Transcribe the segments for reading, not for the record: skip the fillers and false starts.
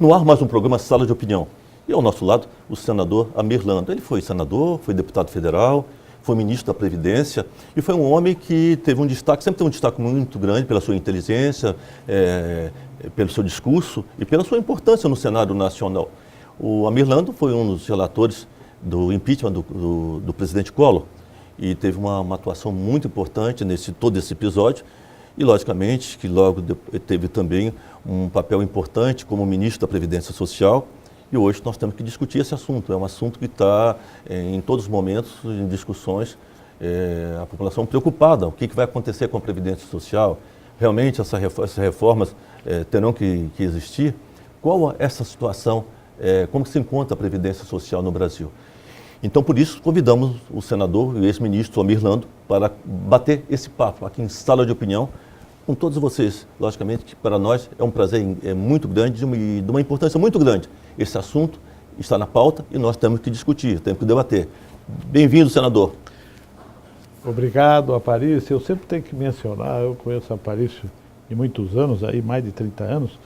No ar, mais um programa Sala de Opinião. E ao nosso lado, o senador Amir Lando. Ele foi senador, foi deputado federal, foi ministro da Previdência e foi um homem que teve um destaque, sempre teve um destaque muito grande pela sua inteligência, pelo seu discurso e pela sua importância no cenário nacional. O Amir Lando foi um dos relatores do impeachment do presidente Collor e teve uma atuação muito importante todo esse episódio. E, logicamente, que logo teve também um papel importante como ministro da Previdência Social. E hoje nós temos que discutir esse assunto. É um assunto que está, em todos os momentos, em discussões, a população preocupada. O que vai acontecer com a Previdência Social? Realmente essas reformas terão que existir? Qual essa situação? Como se encontra a Previdência Social no Brasil? Então, por isso, convidamos o senador e o ex-ministro Amir Lando para bater esse papo aqui em Sala de Opinião com todos vocês. Logicamente que para nós é um prazer muito grande e de uma importância muito grande. Esse assunto está na pauta e nós temos que discutir, temos que debater. Bem-vindo, senador. Obrigado, Aparício. Eu sempre tenho que mencionar, eu conheço Aparício de muitos anos, aí mais de 30 anos,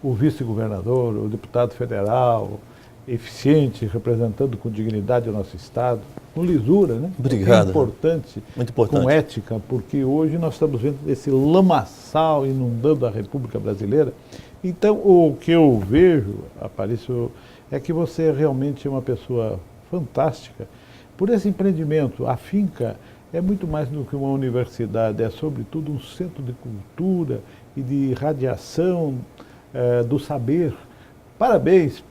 o vice-governador, o deputado federal, eficiente, representando com dignidade o nosso Estado, com lisura, né? Obrigado. É importante, muito importante, com ética, porque hoje nós estamos vendo esse lamaçal inundando a República Brasileira. Então, o que eu vejo, Aparício, é que você realmente é uma pessoa fantástica. Por esse empreendimento, a finca é muito mais do que uma universidade, é sobretudo um centro de cultura e de radiação do saber. Parabéns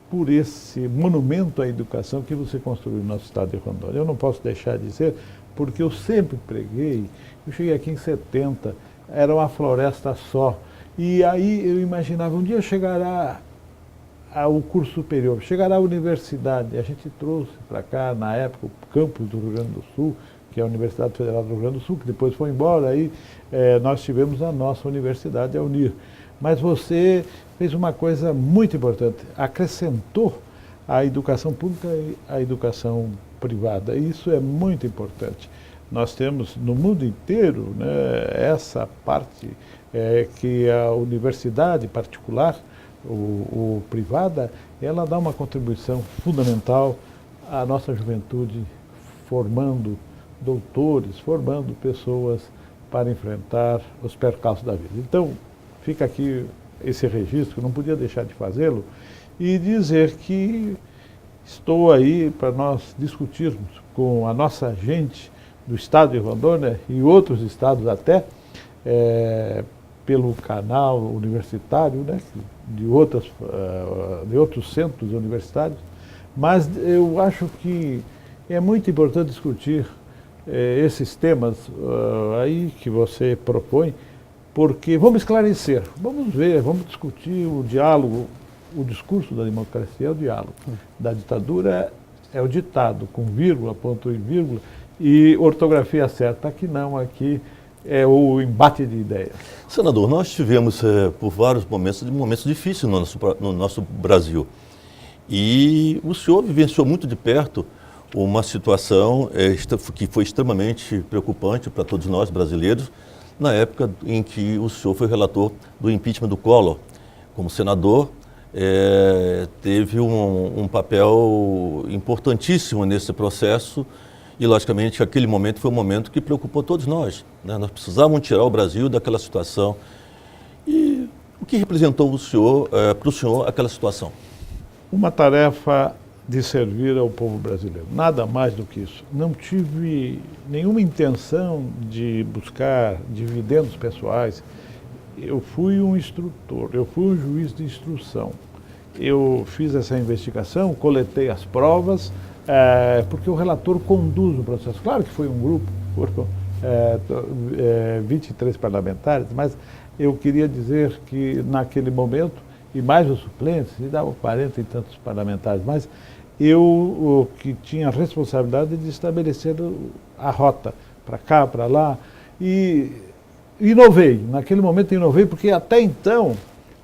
por esse monumento à educação que você construiu no nosso estado de Rondônia. Eu não posso deixar de dizer, porque eu sempre preguei, eu cheguei aqui em 70, era uma floresta só, e aí eu imaginava, um dia chegará ao curso superior, chegará à universidade. A gente trouxe para cá, na época, o campus do Rio Grande do Sul, que é a Universidade Federal do Rio Grande do Sul, que depois foi embora, aí nós tivemos a nossa universidade, a UNIR. Mas você fez uma coisa muito importante, acrescentou a educação pública e a educação privada. E isso é muito importante. Nós temos no mundo inteiro, né, essa parte que a universidade particular, ou privada, ela dá uma contribuição fundamental à nossa juventude, formando doutores, formando pessoas para enfrentar os percalços da vida. Então, fica aqui esse registro, não podia deixar de fazê-lo, e dizer que estou aí para nós discutirmos com a nossa gente do estado de Rondônia e outros estados até, pelo canal universitário, né, de outros centros universitários, mas eu acho que é muito importante discutir esses temas aí que você propõe, porque vamos esclarecer, vamos ver, vamos discutir o diálogo, o discurso da democracia é o diálogo, da ditadura é o ditado, com vírgula, ponto e vírgula, e ortografia certa. Aqui não, aqui é o embate de ideias. Senador, nós tivemos por vários momentos difíceis no nosso Brasil. E o senhor vivenciou muito de perto uma situação que foi extremamente preocupante para todos nós brasileiros, na época em que o senhor foi relator do impeachment do Collor. Como senador, teve um papel importantíssimo nesse processo e, logicamente, aquele momento foi um momento que preocupou todos nós, né? Nós precisávamos tirar o Brasil daquela situação. E o que representou para o senhor aquela situação? Uma tarefa de servir ao povo brasileiro, nada mais do que isso. Não tive nenhuma intenção de buscar dividendos pessoais. Eu fui um instrutor, eu fui um juiz de instrução. Eu fiz essa investigação, coletei as provas, porque o relator conduz o processo. Claro que foi um grupo, foram 23 parlamentares, mas eu queria dizer que naquele momento, e mais os suplentes, e davam 40 e tantos parlamentares, mas eu que tinha a responsabilidade de estabelecer a rota para cá, para lá, e inovei. Naquele momento inovei, porque até então,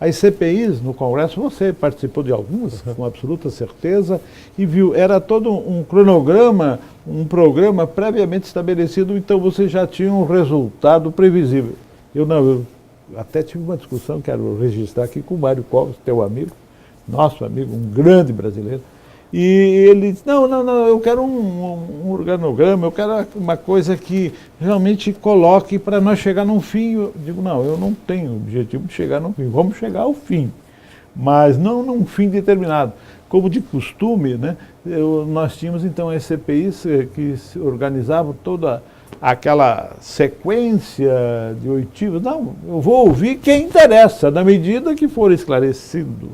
as CPIs no Congresso, você participou de algumas, com absoluta certeza, e viu, era todo um cronograma, um programa previamente estabelecido, então você já tinha um resultado previsível. Eu até tive uma discussão, quero registrar aqui com o Mário Covas, teu amigo, nosso amigo, um grande brasileiro, e ele disse, não, eu quero um organograma, eu quero uma coisa que realmente coloque para nós chegar num fim. Eu digo, não, eu não tenho objetivo de chegar num fim, vamos chegar ao fim, mas não num fim determinado. Como de costume, né, nós tínhamos então as CPIs que se organizavam toda aquela sequência de oitivos. Não, eu vou ouvir quem interessa, na medida que forem esclarecidos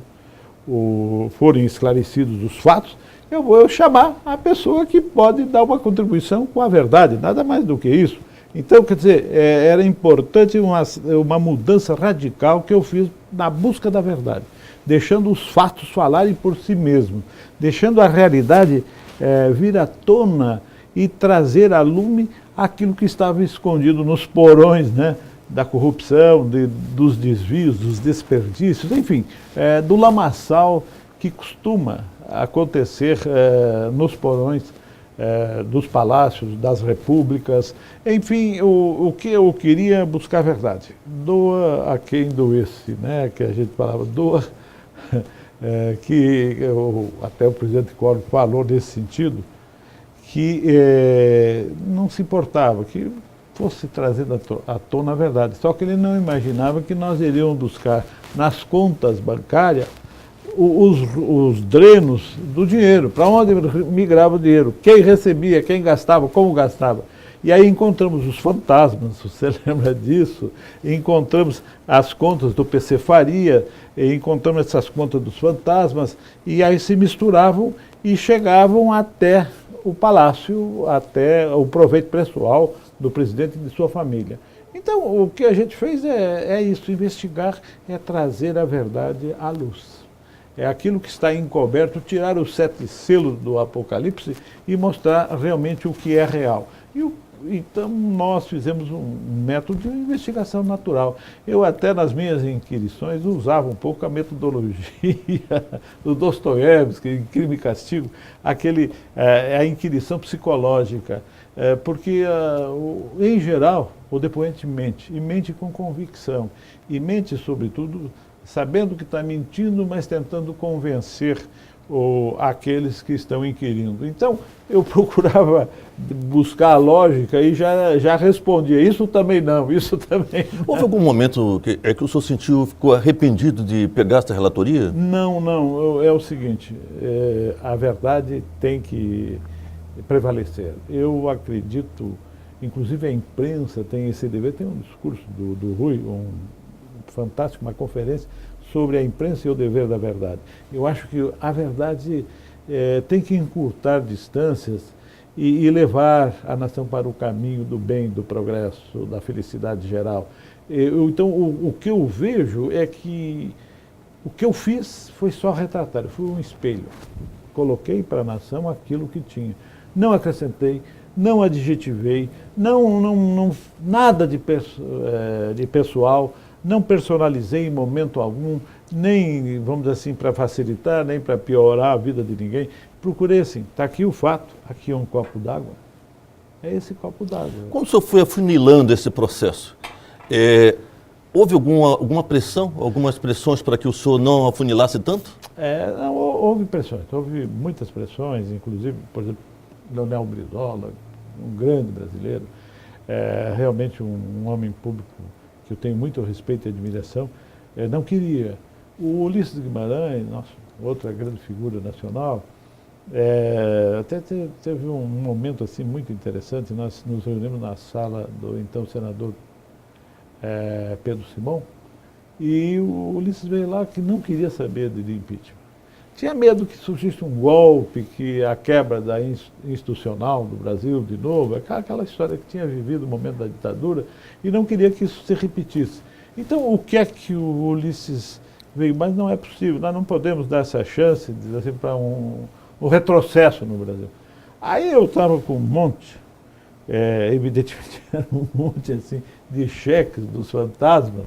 os fatos, eu vou chamar a pessoa que pode dar uma contribuição com a verdade, nada mais do que isso. Então, quer dizer, era importante uma mudança radical que eu fiz na busca da verdade, deixando os fatos falarem por si mesmos, deixando a realidade vir à tona e trazer a lume aquilo que estava escondido nos porões, né, da corrupção, dos desvios, dos desperdícios, enfim, do lamaçal que costuma acontecer nos porões dos palácios, das repúblicas. Enfim, o que eu queria buscar a verdade. Doa a quem doesse, né, que a gente falava, doa, até o presidente Collor falou nesse sentido, que não se importava, que fosse trazida à tona a verdade. Só que ele não imaginava que nós iríamos buscar nas contas bancárias os drenos do dinheiro, para onde migrava o dinheiro, quem recebia, quem gastava, como gastava. E aí encontramos os fantasmas, você lembra disso? Encontramos as contas do PC Faria, encontramos essas contas dos fantasmas, e aí se misturavam e chegavam até o palácio, até o proveito pessoal do presidente e de sua família. Então, o que a gente fez é isso, investigar, é trazer a verdade à luz. É aquilo que está encoberto, tirar os 7 selos do Apocalipse e mostrar realmente o que é real. Então, nós fizemos um método de investigação natural. Eu até nas minhas inquirições usava um pouco a metodologia do Dostoiévski, em Crime e Castigo, a inquirição psicológica, porque, em geral, o depoente mente, e mente com convicção, e mente, sobretudo, sabendo que está mentindo, mas tentando convencer aqueles que estão inquirindo. Então, eu procurava buscar a lógica e já respondia, isso também não, isso também não. Houve algum momento que o senhor ficou arrependido de pegar essa relatoria? Não, é o seguinte, a verdade tem que prevalecer. Eu acredito, inclusive a imprensa tem esse dever, tem um discurso do Rui, fantástico, uma conferência sobre a imprensa e o dever da verdade. Eu acho que a verdade tem que encurtar distâncias e levar a nação para o caminho do bem, do progresso, da felicidade geral. Então, o que eu vejo é que o que eu fiz foi só retratar, eu fui um espelho. Coloquei para a nação aquilo que tinha. Não acrescentei, não adjetivei, nada de pessoal, não personalizei em momento algum, nem, vamos dizer assim, para facilitar, nem para piorar a vida de ninguém. Procurei assim, está aqui o fato, aqui é um copo d'água. É esse copo d'água. Como o senhor foi afunilando esse processo? Houve alguma pressão, algumas pressões para que o senhor não afunilasse tanto? Não, houve pressões, houve muitas pressões, inclusive, por exemplo, Leonel Brizola, um grande brasileiro, realmente um homem público que eu tenho muito respeito e admiração, não queria. O Ulisses Guimarães, nossa, outra grande figura nacional, até teve um momento assim muito interessante, nós nos reunimos na sala do então senador Pedro Simão, e o Ulisses veio lá que não queria saber de impeachment. Tinha medo que surgisse um golpe, que a quebra da institucional do Brasil de novo, aquela história que tinha vivido o momento da ditadura, e não queria que isso se repetisse. Então, o que é que o Ulisses veio? Mas não é possível, nós não podemos dar essa chance assim, para um retrocesso no Brasil. Aí eu estava com um monte, evidentemente era um monte assim, de cheques dos fantasmas,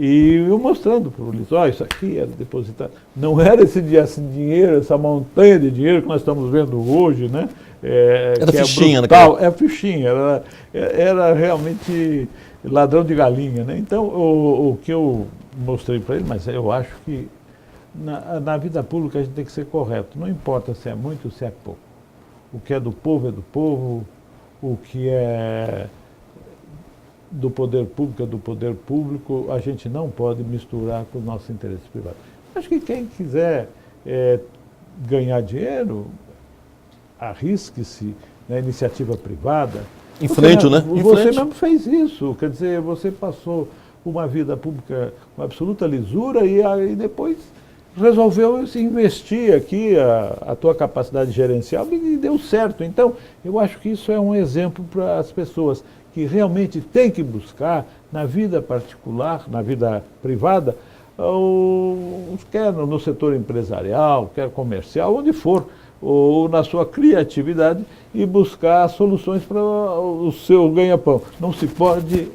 e eu mostrando para o Ulisses, isso aqui era depositado. Não era esse dinheiro, essa montanha de dinheiro que nós estamos vendo hoje, né? Era fichinha, né? É fichinha, era realmente ladrão de galinha, né? Então, o que eu mostrei para ele, mas eu acho que na vida pública a gente tem que ser correto. Não importa se é muito ou se é pouco. O que é do povo é do povo, o que é do poder público é do poder público. A gente não pode misturar com os nossos interesses privados. Acho que quem quiser ganhar dinheiro, arrisque-se na iniciativa privada. Enfrente, né? Você mesmo fez isso. Quer dizer, você passou uma vida pública com absoluta lisura e aí depois resolveu se investir aqui a tua capacidade gerencial e deu certo. Então, eu acho que isso é um exemplo para as pessoas que realmente têm que buscar na vida particular, na vida privada, quer no setor empresarial, quer comercial, onde for, ou na sua criatividade e buscar soluções para o seu ganha-pão. Não se pode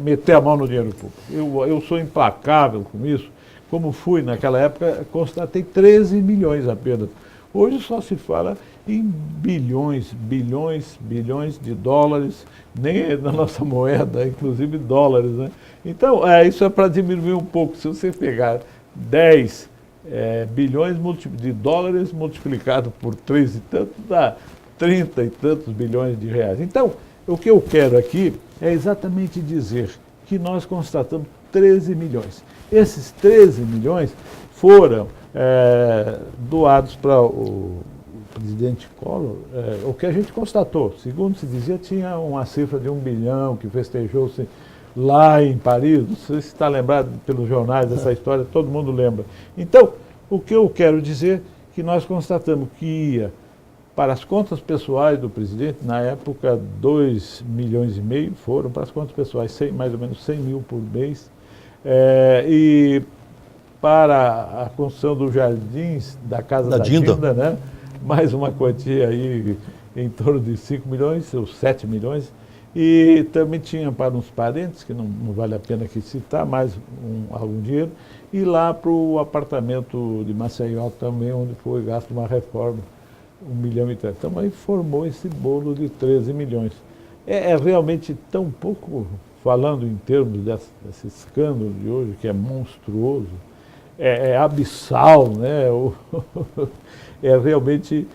meter a mão no dinheiro público. Eu sou implacável com isso. Como fui naquela época, constatei 13 milhões apenas. Hoje só se fala em bilhões de dólares, nem na nossa moeda, inclusive dólares, né? Então, isso é para diminuir um pouco. Se você pegar 10 bilhões de dólares multiplicado por 3 e tanto, dá 30 e tantos bilhões de reais. Então, o que eu quero aqui é exatamente dizer que nós constatamos 13 milhões. Esses 13 milhões foram doados para o presidente Collor. O que a gente constatou, segundo se dizia, tinha uma cifra de 1 bilhão que festejou-se lá em Paris. Não sei se está lembrado pelos jornais dessa história, todo mundo lembra. Então, o que eu quero dizer é que nós constatamos que ia para as contas pessoais do presidente, na época 2,5 milhões foram para as contas pessoais, mais ou menos 100 mil por mês, e para a construção dos jardins da Casa da Dinda, né? Mais uma quantia aí em torno de 5 milhões ou 7 milhões, e também tinha para uns parentes, que não vale a pena aqui citar, mais algum dinheiro, e lá para o apartamento de Maceió também, onde foi gasto uma reforma, 1 milhão e tanto. Então aí formou esse bolo de 13 milhões. É realmente tão pouco, falando em termos desse escândalo de hoje, que é monstruoso, é abissal, né? É realmente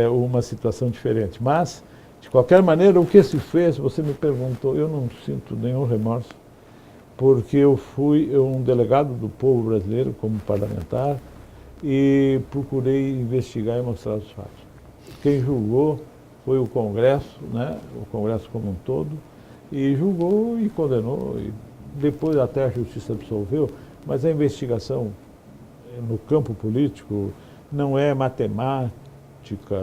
uma situação diferente. Mas, de qualquer maneira, o que se fez, você me perguntou, eu não sinto nenhum remorso, porque eu fui um delegado do povo brasileiro como parlamentar e procurei investigar e mostrar os fatos. Quem julgou foi o Congresso, né? O Congresso como um todo, e julgou e condenou, e depois até a Justiça absolveu, mas a investigação no campo político não é matemática,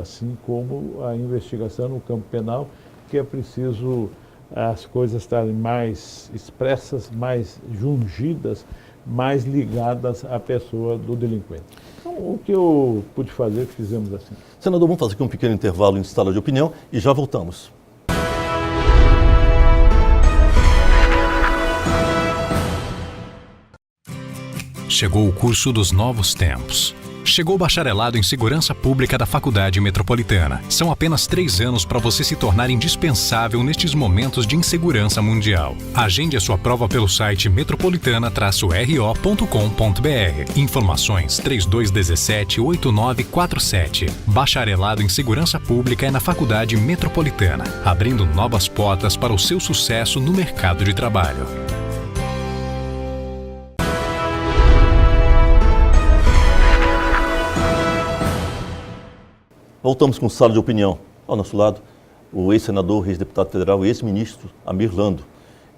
assim como a investigação no campo penal, que é preciso as coisas estarem mais expressas, mais jungidas, mais ligadas à pessoa do delinquente. Então, o que eu pude fazer, fizemos assim. Senador, vamos fazer aqui um pequeno intervalo em sala de opinião e já voltamos. Chegou o curso dos novos tempos. Chegou o bacharelado em Segurança Pública da Faculdade Metropolitana. São apenas 3 anos para você se tornar indispensável nestes momentos de insegurança mundial. Agende a sua prova pelo site metropolitana-ro.com.br. Informações 3217-8947. Bacharelado em Segurança Pública é na Faculdade Metropolitana, abrindo novas portas para o seu sucesso no mercado de trabalho. Voltamos com sala de opinião. Ao nosso lado, o ex-senador, ex-deputado federal e ex-ministro Amir Lando,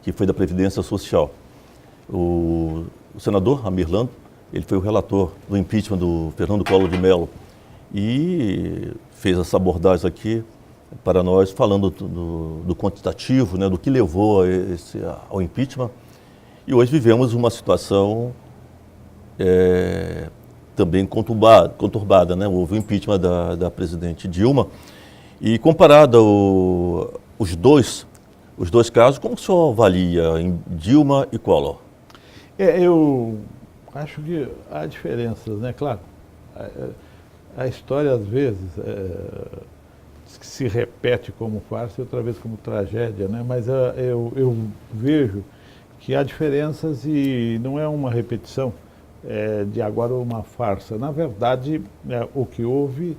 que foi da Previdência Social. O senador Amir Lando, ele foi o relator do impeachment do Fernando Collor de Mello e fez essa abordagem aqui para nós, falando do quantitativo, né, do que levou ao impeachment. E hoje vivemos uma situação também conturbada, né? Houve o impeachment da presidente Dilma. E comparado os dois casos, como o senhor avalia em Dilma e Collor? Eu acho que há diferenças, né? Claro, a história às vezes se repete como farsa e outra vez como tragédia, né? Mas eu vejo que há diferenças e não é uma repetição, de agora uma farsa. Na verdade, o que houve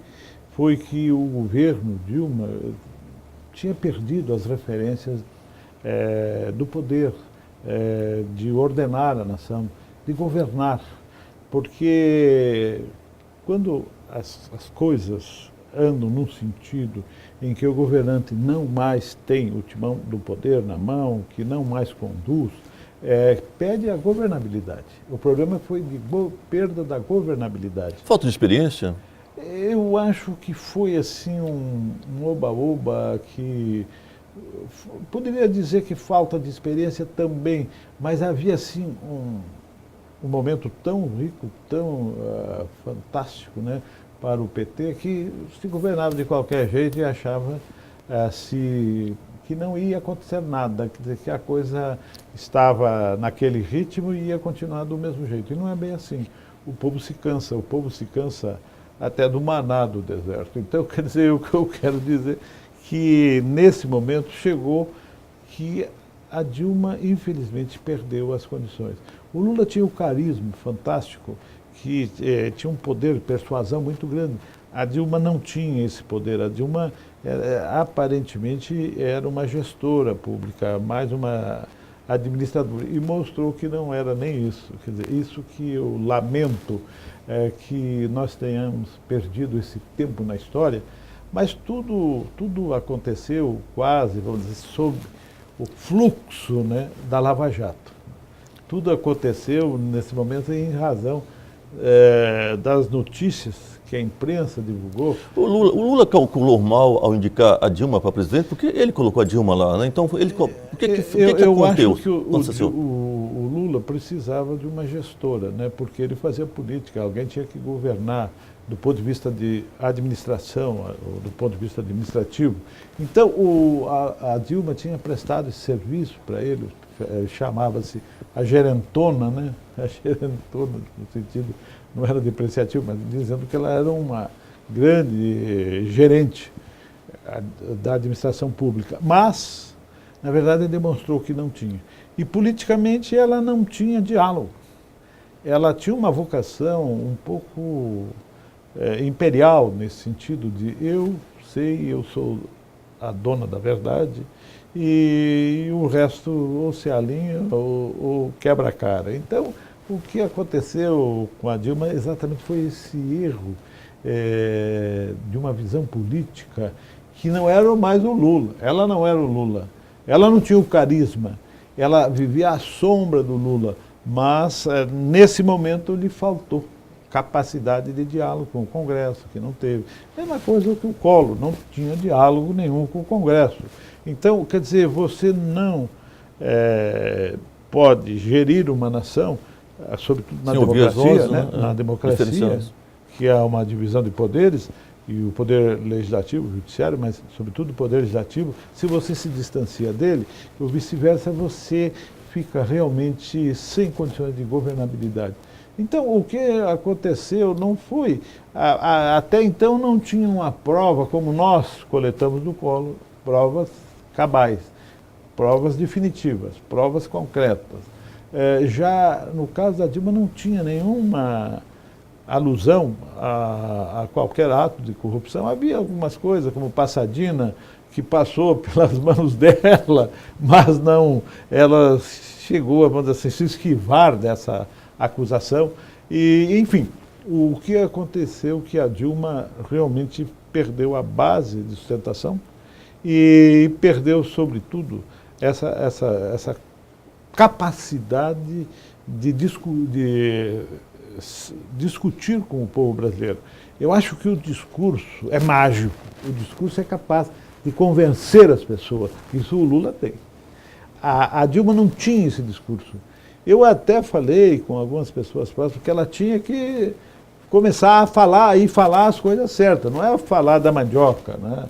foi que o governo Dilma tinha perdido as referências do poder, de ordenar a nação, de governar. Porque quando as coisas andam num sentido em que o governante não mais tem o timão do poder na mão, que não mais conduz, perde a governabilidade. O problema foi de perda da governabilidade. Falta de experiência? Eu acho que foi assim um oba-oba que... Poderia dizer que falta de experiência também, mas havia assim um momento tão rico, tão fantástico, né, para o PT, que se governava de qualquer jeito e achava que não ia acontecer nada, quer dizer, que a coisa estava naquele ritmo e ia continuar do mesmo jeito. E não é bem assim. O povo se cansa até do maná do deserto. Então, quer dizer, o que eu quero dizer que nesse momento chegou que a Dilma, infelizmente, perdeu as condições. O Lula tinha um carisma fantástico, que tinha um poder de persuasão muito grande. A Dilma não tinha esse poder. A Dilma, aparentemente, era uma gestora pública, mais uma administradora, e mostrou que não era nem isso. Quer dizer, isso que eu lamento, que nós tenhamos perdido esse tempo na história, mas tudo aconteceu quase, vamos dizer, sob o fluxo, né, da Lava Jato. Tudo aconteceu nesse momento em razão das notícias que a imprensa divulgou. O Lula calculou mal ao indicar a Dilma para presidente, porque ele colocou a Dilma lá, né? Então, ele, o que aconteceu? Eu acho que o Lula precisava de uma gestora, né? Porque ele fazia política, alguém tinha que governar do ponto de vista de administração, ou do ponto de vista administrativo. Então, a Dilma tinha prestado esse serviço para ele, chamava-se a gerentona, né? A gerentona, no sentido, não era depreciativo, mas dizendo que ela era uma grande gerente da administração pública. Mas, na verdade, demonstrou que não tinha. E, politicamente, ela não tinha diálogo. Ela tinha uma vocação um pouco imperial, nesse sentido de eu sou a dona da verdade, e o resto ou se alinha ou quebra a cara. Então, o que aconteceu com a Dilma exatamente foi esse erro de uma visão política que não era mais o Lula. Ela não era o Lula. Ela não tinha o carisma. Ela vivia à sombra do Lula. Mas, nesse momento, lhe faltou capacidade de diálogo com o Congresso, que não teve. Mesma coisa que o Collor, não tinha diálogo nenhum com o Congresso. Então, quer dizer, você não pode gerir uma nação, sobretudo na democracia, né? Na democracia, que é uma divisão de poderes, e o poder legislativo, o judiciário, mas sobretudo o poder legislativo, se você se distancia dele, ou vice-versa, você fica realmente sem condições de governabilidade. Então, o que aconteceu não foi... até então não tinha uma prova, como nós coletamos do Collor, provas cabais, provas definitivas, provas concretas. Já no caso da Dilma não tinha nenhuma alusão a qualquer ato de corrupção. Havia algumas coisas, como Passadina, que passou pelas mãos dela, mas não, ela chegou, vamos dizer assim, se esquivar dessa acusação. E, enfim, o que aconteceu que a Dilma realmente perdeu a base de sustentação e perdeu, sobretudo, essa capacidade de discutir com o povo brasileiro. Eu acho que o discurso é mágico, o discurso é capaz de convencer as pessoas. Isso o Lula tem. A Dilma não tinha esse discurso. Eu até falei com algumas pessoas próximas que ela tinha que começar a falar e falar as coisas certas, não é falar da mandioca, né?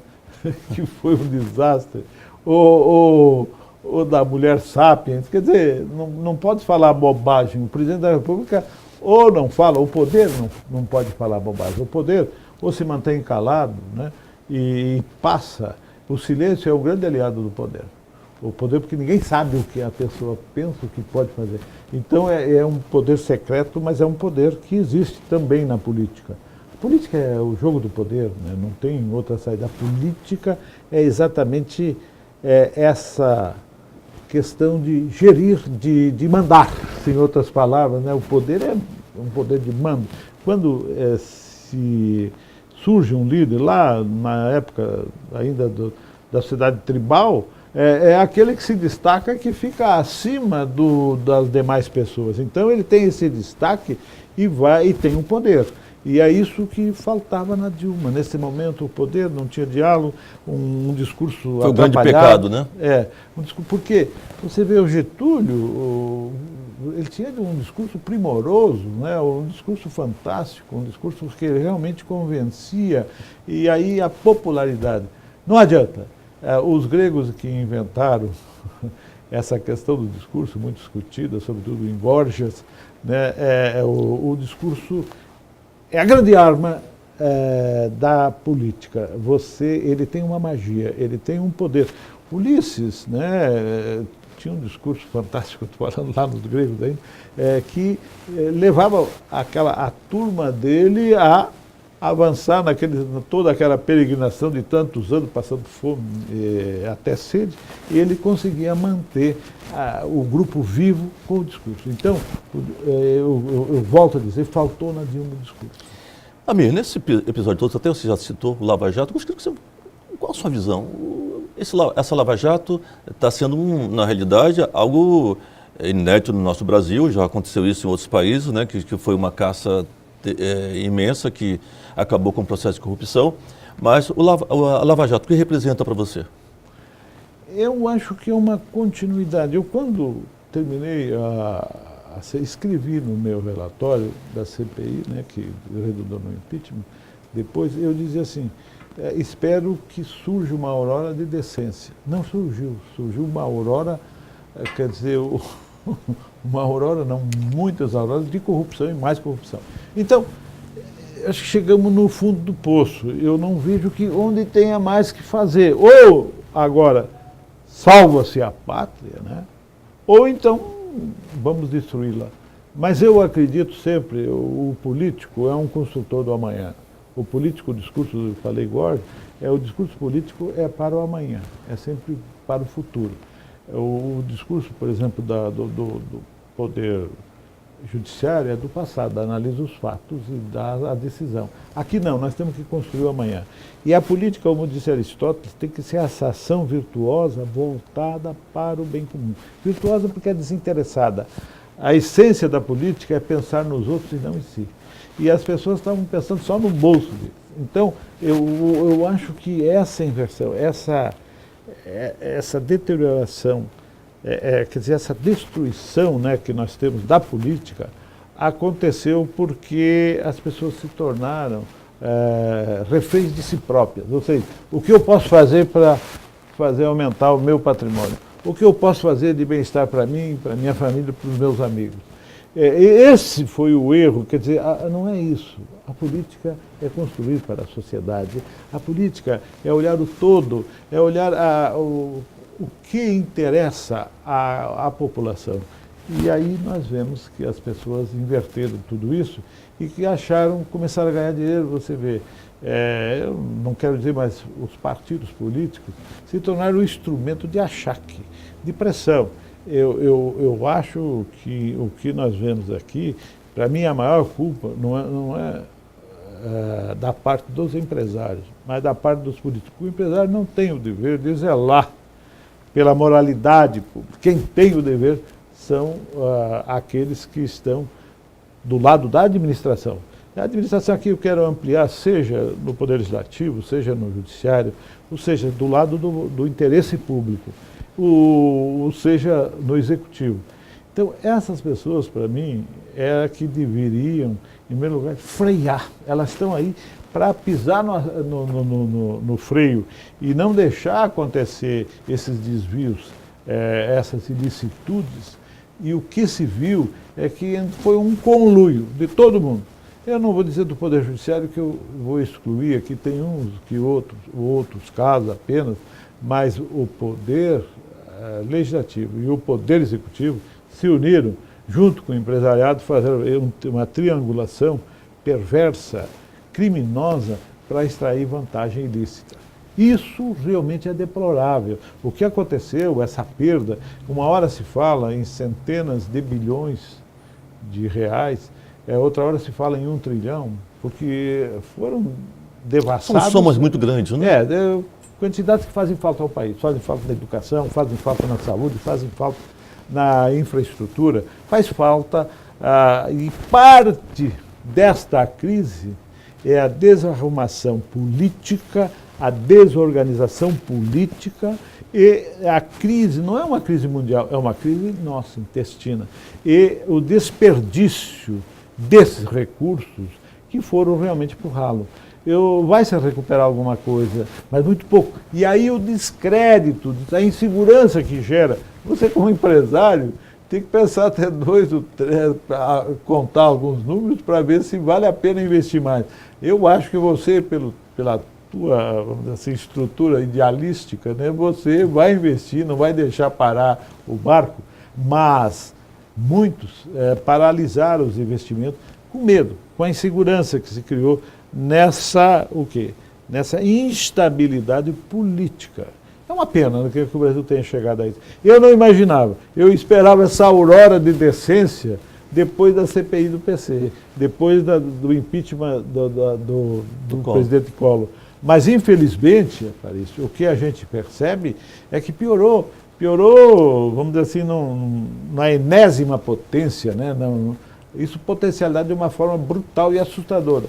Que foi um desastre, ou da mulher sapiens, quer dizer, não pode falar bobagem. O presidente da República ou não fala, o poder não pode falar bobagem, o poder ou se mantém calado, né? E passa. O silêncio é um grande aliado do poder. O poder porque ninguém sabe o que a pessoa pensa, o que pode fazer. Então é um poder secreto, mas é um poder que existe também na política. A política é o jogo do poder, né? Não tem outra saída. A política é exatamente essa questão de gerir, de mandar, em outras palavras, né? O poder é um poder de mando. Quando se surge um líder, lá na época ainda da sociedade tribal, é aquele que se destaca e que fica acima das demais pessoas. Então ele tem esse destaque e tem um poder. E é isso que faltava na Dilma. Nesse momento o poder não tinha diálogo, um discurso foi um grande pecado, né? Porque você vê o Getúlio, ele tinha um discurso primoroso, né? Um discurso fantástico, um discurso que realmente convencia, e aí a popularidade. Não adianta. Os gregos que inventaram essa questão do discurso, muito discutida, sobretudo em Gorgias, né? O discurso é a grande arma da política. Ele tem uma magia, ele tem um poder. Ulisses, né, tinha um discurso fantástico, estou falando lá nos gregos ainda, que levava a turma dele a avançar toda aquela peregrinação de tantos anos, passando fome até sede, e ele conseguia manter o grupo vivo com o discurso. Então, eu volto a dizer, faltou na Dilma o discurso. Amir, nesse episódio todo, até você já citou o Lava Jato, gostaria que você... Qual a sua visão? Essa Lava Jato está sendo, na realidade, algo inédito no nosso Brasil, já aconteceu isso em outros países, né, que foi uma caça imensa que acabou com o processo de corrupção, mas a Lava Jato, o que representa para você? Eu acho que é uma continuidade. Eu, quando terminei, escrevi no meu relatório da CPI, né, que redundou no impeachment, depois eu dizia assim, espero que surja uma aurora de decência. Não surgiu, surgiu uma aurora, quer dizer, uma aurora, não, muitas auroras de corrupção e mais corrupção. Então, acho que chegamos no fundo do poço. Eu não vejo onde tenha mais que fazer. Ou, agora, salva-se a pátria, né? Ou então, vamos destruí-la. Mas eu acredito sempre, o político é um construtor do amanhã. O político, o discurso que eu falei agora, o discurso político é para o amanhã, é sempre para o futuro. O discurso, por exemplo, do poder judiciário é do passado, analisa os fatos e dá a decisão. Aqui não, nós temos que construir o amanhã. E a política, como disse Aristóteles, tem que ser essa ação virtuosa voltada para o bem comum. Virtuosa porque é desinteressada. A essência da política é pensar nos outros e não em si. E as pessoas estavam pensando só no bolso deles. Então, eu acho que essa inversão, essa deterioração, quer dizer, essa destruição, né, que nós temos da política, aconteceu porque as pessoas se tornaram reféns de si próprias. Ou seja, o que eu posso fazer para fazer aumentar o meu patrimônio? O que eu posso fazer de bem-estar para mim, para minha família, para os meus amigos? Esse foi o erro, quer dizer, não é isso. A política é construir para a sociedade. A política é olhar o todo, é olhar o que interessa à população. E aí nós vemos que as pessoas inverteram tudo isso e que começaram a ganhar dinheiro. Você vê, eu não quero dizer, mas os partidos políticos se tornaram um instrumento de achaque, de pressão. Eu acho que o que nós vemos aqui, para mim a maior culpa não é da parte dos empresários, mas da parte dos políticos. O empresário não tem o dever de zelar pela moralidade pública. Quem tem o dever são aqueles que estão do lado da administração. A administração aqui eu quero ampliar, seja no Poder Legislativo, seja no Judiciário, ou seja, do lado do interesse público, ou seja, no Executivo. Então, essas pessoas, para mim, que deveriam, em primeiro lugar, frear. Elas estão aí para pisar no freio e não deixar acontecer esses desvios, essas ilicitudes. E o que se viu é que foi um conluio de todo mundo. Eu não vou dizer do Poder Judiciário, que eu vou excluir, aqui tem uns que outros casos apenas, mas o poder Legislativo e o Poder Executivo se uniram, junto com o empresariado, fazer uma triangulação perversa, criminosa, para extrair vantagem ilícita. Isso realmente é deplorável. O que aconteceu, essa perda, uma hora se fala em centenas de bilhões de reais, outra hora se fala em 1 trilhão, porque foram devassados. São somas muito grandes, né? Quantidades que fazem falta ao país. Fazem falta na educação, fazem falta na saúde, fazem falta na infraestrutura, faz falta, e parte desta crise é a desarrumação política, a desorganização política, e a crise não é uma crise mundial, é uma crise nossa, intestina. E o desperdício desses recursos que foram realmente para o ralo. Vai se recuperar alguma coisa, mas muito pouco. E aí o descrédito, a insegurança que gera. Você, como empresário, tem que pensar até 2 ou 3, contar alguns números para ver se vale a pena investir mais. Eu acho que você, pela tua, vamos dizer assim, estrutura idealística, né, você vai investir, não vai deixar parar o barco, mas muitos paralisaram os investimentos com medo, com a insegurança que se criou nessa instabilidade política. É uma pena que o Brasil tenha chegado a isso. Eu não imaginava, eu esperava essa aurora de decência depois da CPI do PC, depois do impeachment do presidente Collor. Mas, infelizmente, Aparício, o que a gente percebe é que piorou, vamos dizer assim, na enésima potência, né? Isso potencialidade de uma forma brutal e assustadora.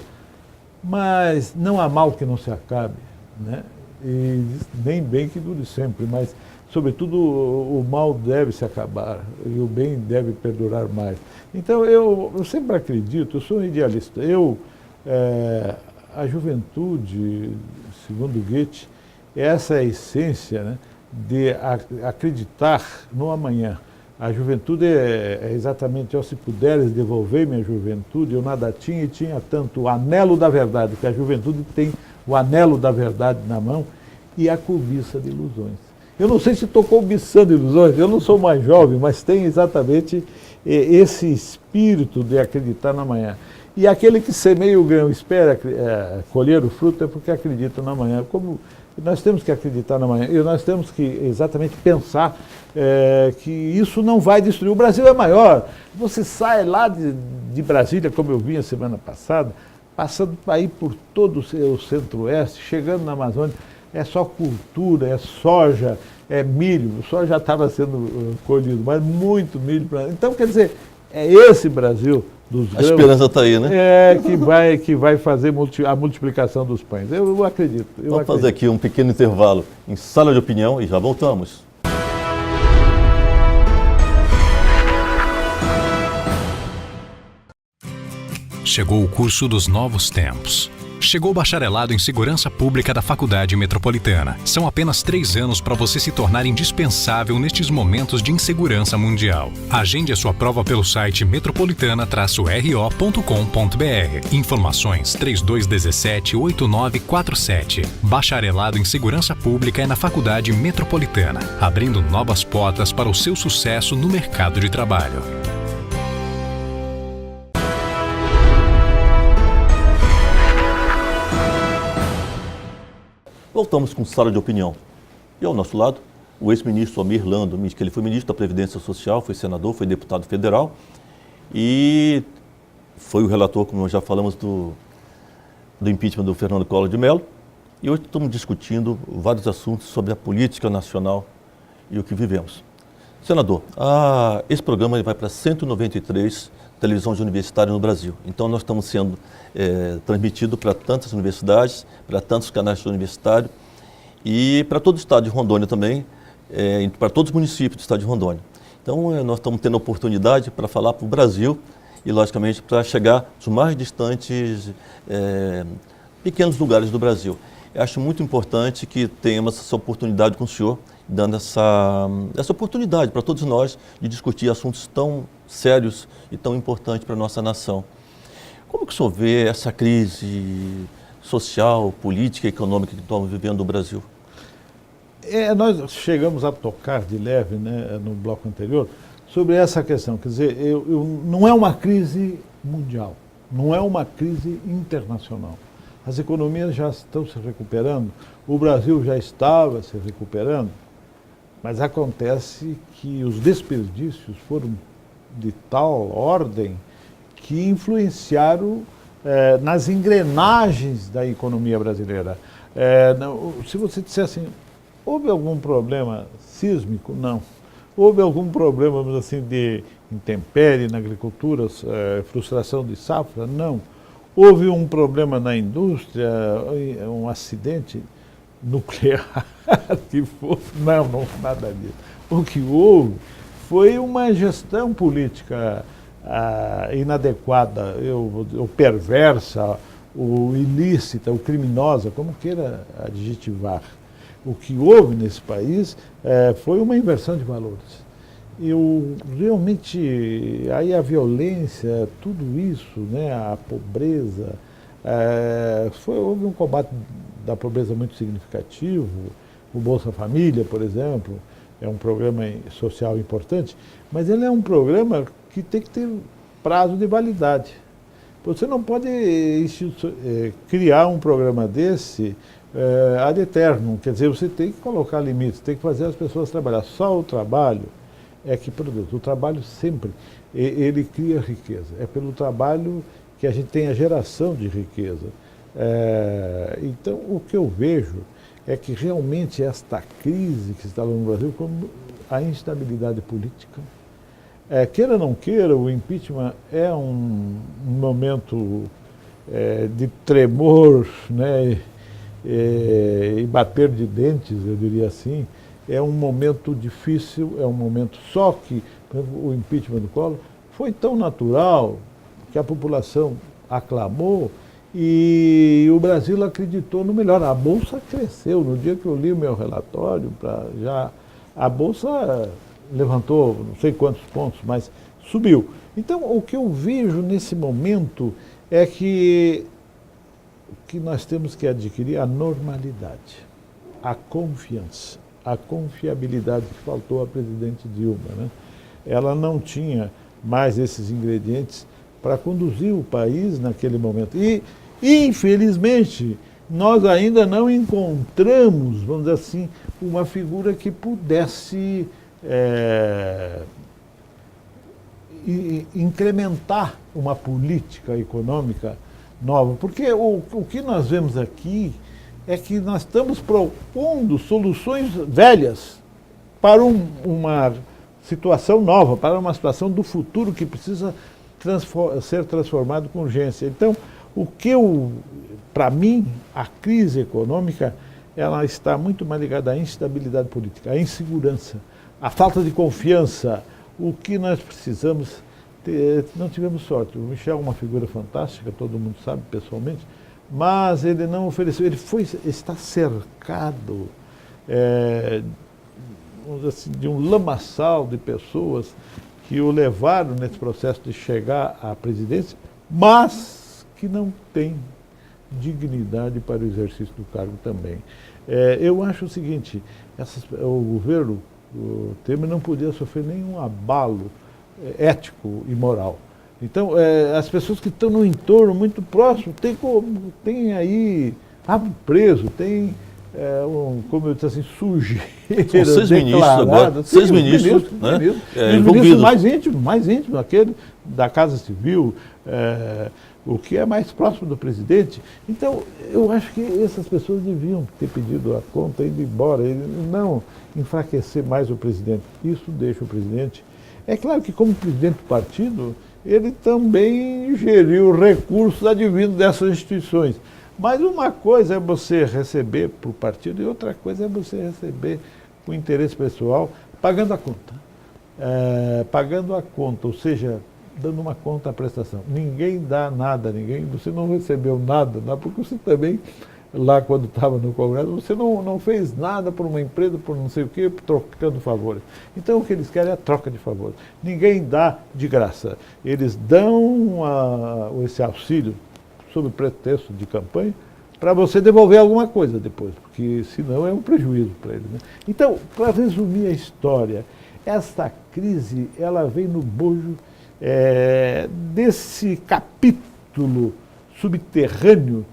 Mas não há mal que não se acabe, né? E nem bem que dure sempre, mas, sobretudo, o mal deve se acabar e o bem deve perdurar mais. Então, eu sempre acredito, eu sou um idealista. A juventude, segundo Goethe, essa é a essência, né, de acreditar no amanhã. A juventude é exatamente, se puderes devolver minha juventude, eu nada tinha e tinha tanto o anelo da verdade, que a juventude tem o anelo da verdade na mão e a cobiça de ilusões. Eu não sei se estou cobiçando ilusões, eu não sou mais jovem, mas tem exatamente esse espírito de acreditar no amanhã. E aquele que semeia o grão e espera colher o fruto é porque acredita no amanhã. Como nós temos que acreditar no amanhã e nós temos que exatamente pensar que isso não vai destruir. O Brasil é maior. Você sai lá de Brasília, como eu vi a semana passada, passando aí por todo o centro-oeste, chegando na Amazônia, é só cultura, é soja, é milho. O soja já estava sendo colhido, mas muito milho. Então, quer dizer, é esse Brasil dos grãos. A esperança está aí, né? Que vai fazer a multiplicação dos pães. Eu acredito. Vamos fazer aqui um pequeno intervalo em Sala de Opinião e já voltamos. Chegou o curso dos novos tempos. Chegou o bacharelado em Segurança Pública da Faculdade Metropolitana. São apenas 3 anos para você se tornar indispensável nestes momentos de insegurança mundial. Agende a sua prova pelo site metropolitana-ro.com.br. Informações 3217-8947. Bacharelado em Segurança Pública é na Faculdade Metropolitana, abrindo novas portas para o seu sucesso no mercado de trabalho. Voltamos com Sala de Opinião. E ao nosso lado, o ex-ministro Almir Lando, que ele foi ministro da Previdência Social, foi senador, foi deputado federal e foi o relator, como nós já falamos, do impeachment do Fernando Collor de Mello. E hoje estamos discutindo vários assuntos sobre a política nacional e o que vivemos. Senador, esse programa vai para 193 televisões universitárias no Brasil. Então nós estamos sendo transmitidos para tantas universidades, para tantos canais universitários e para todo o estado de Rondônia também, para todos os municípios do estado de Rondônia. Então nós estamos tendo a oportunidade para falar para o Brasil e, logicamente, para chegar aos mais distantes, pequenos lugares do Brasil. Eu acho muito importante que tenhamos essa oportunidade com o senhor, dando essa oportunidade para todos nós de discutir assuntos tão sérios e tão importantes para a nossa nação. Como que o senhor vê essa crise social, política e econômica que estamos vivendo no Brasil? Nós chegamos a tocar de leve, né, no bloco anterior sobre essa questão. Quer dizer, não é uma crise mundial, não é uma crise internacional. As economias já estão se recuperando, o Brasil já estava se recuperando, mas acontece que os desperdícios foram de tal ordem que influenciaram nas engrenagens da economia brasileira. Se você disser assim, houve algum problema sísmico? Não. Houve algum problema, vamos assim, de intempérie na agricultura, frustração de safra? Não. Houve um problema na indústria, um acidente nuclear que foi? Não, nada disso. O que houve foi uma gestão política inadequada, ou perversa, ou ilícita, ou criminosa, como queira adjetivar. O que houve nesse país foi uma inversão de valores. Realmente, aí a violência, tudo isso, né, a pobreza, houve um combate da pobreza muito significativo. O Bolsa Família, por exemplo, é um programa social importante, mas ele é um programa que tem que ter prazo de validade. Você não pode criar um programa desse ad eternum, quer dizer, você tem que colocar limites, tem que fazer as pessoas trabalhar. Só o trabalho é que produz. O trabalho sempre, ele cria riqueza. É pelo trabalho que a gente tem a geração de riqueza. Então, o que eu vejo é que realmente esta crise que se instalou no Brasil, como a instabilidade política, queira ou não queira, o impeachment é um momento de tremor, né, e bater de dentes, eu diria assim. É um momento difícil, é um momento só que, por exemplo, o impeachment do Collor foi tão natural que a população aclamou e o Brasil acreditou no melhor. A Bolsa cresceu. No dia que eu li o meu relatório, a Bolsa levantou não sei quantos pontos, mas subiu. Então, o que eu vejo nesse momento é que nós temos que adquirir a normalidade, a confiança, a confiabilidade que faltou à presidente Dilma, né? Ela não tinha mais esses ingredientes para conduzir o país naquele momento. E, infelizmente, nós ainda não encontramos, vamos dizer assim, uma figura que pudesse incrementar uma política econômica nova. Porque o que nós vemos aqui é que nós estamos propondo soluções velhas para uma situação nova, para uma situação do futuro que precisa ser transformado com urgência. Então, para mim, a crise econômica, ela está muito mais ligada à instabilidade política, à insegurança, à falta de confiança. O que nós precisamos não tivemos sorte. O Michel é uma figura fantástica, todo mundo sabe pessoalmente, mas ele não ofereceu, está cercado vamos dizer assim, de um lamaçal de pessoas que o levaram nesse processo de chegar à presidência, mas que não tem dignidade para o exercício do cargo também. Eu acho o seguinte, o governo, o Temer não podia sofrer nenhum abalo ético e moral. Então, as pessoas que estão no entorno muito próximo, tem aí rabo preso, tem, como eu disse assim, sujeira. São 6 ministros agora, 6 ministros, né? Os ministros mais íntimos, aquele da Casa Civil, o que é mais próximo do presidente. Então, eu acho que essas pessoas deviam ter pedido a conta e ido embora, não enfraquecer mais o presidente. Isso deixa o presidente. É claro que, como presidente do partido, ele também geriu recursos advindos dessas instituições. Mas uma coisa é você receber para o partido e outra coisa é você receber com interesse pessoal, pagando a conta. Pagando a conta, ou seja, dando uma conta à prestação. Ninguém dá nada a ninguém, você não recebeu nada, porque você também, lá quando estava no Congresso, você não fez nada por uma empresa, por não sei o quê, trocando favores. Então o que eles querem é a troca de favores. Ninguém dá de graça. Eles dão esse auxílio sob pretexto de campanha, para você devolver alguma coisa depois, porque senão é um prejuízo para ele, né? Então, para resumir a história, esta crise ela vem no bojo desse capítulo subterrâneo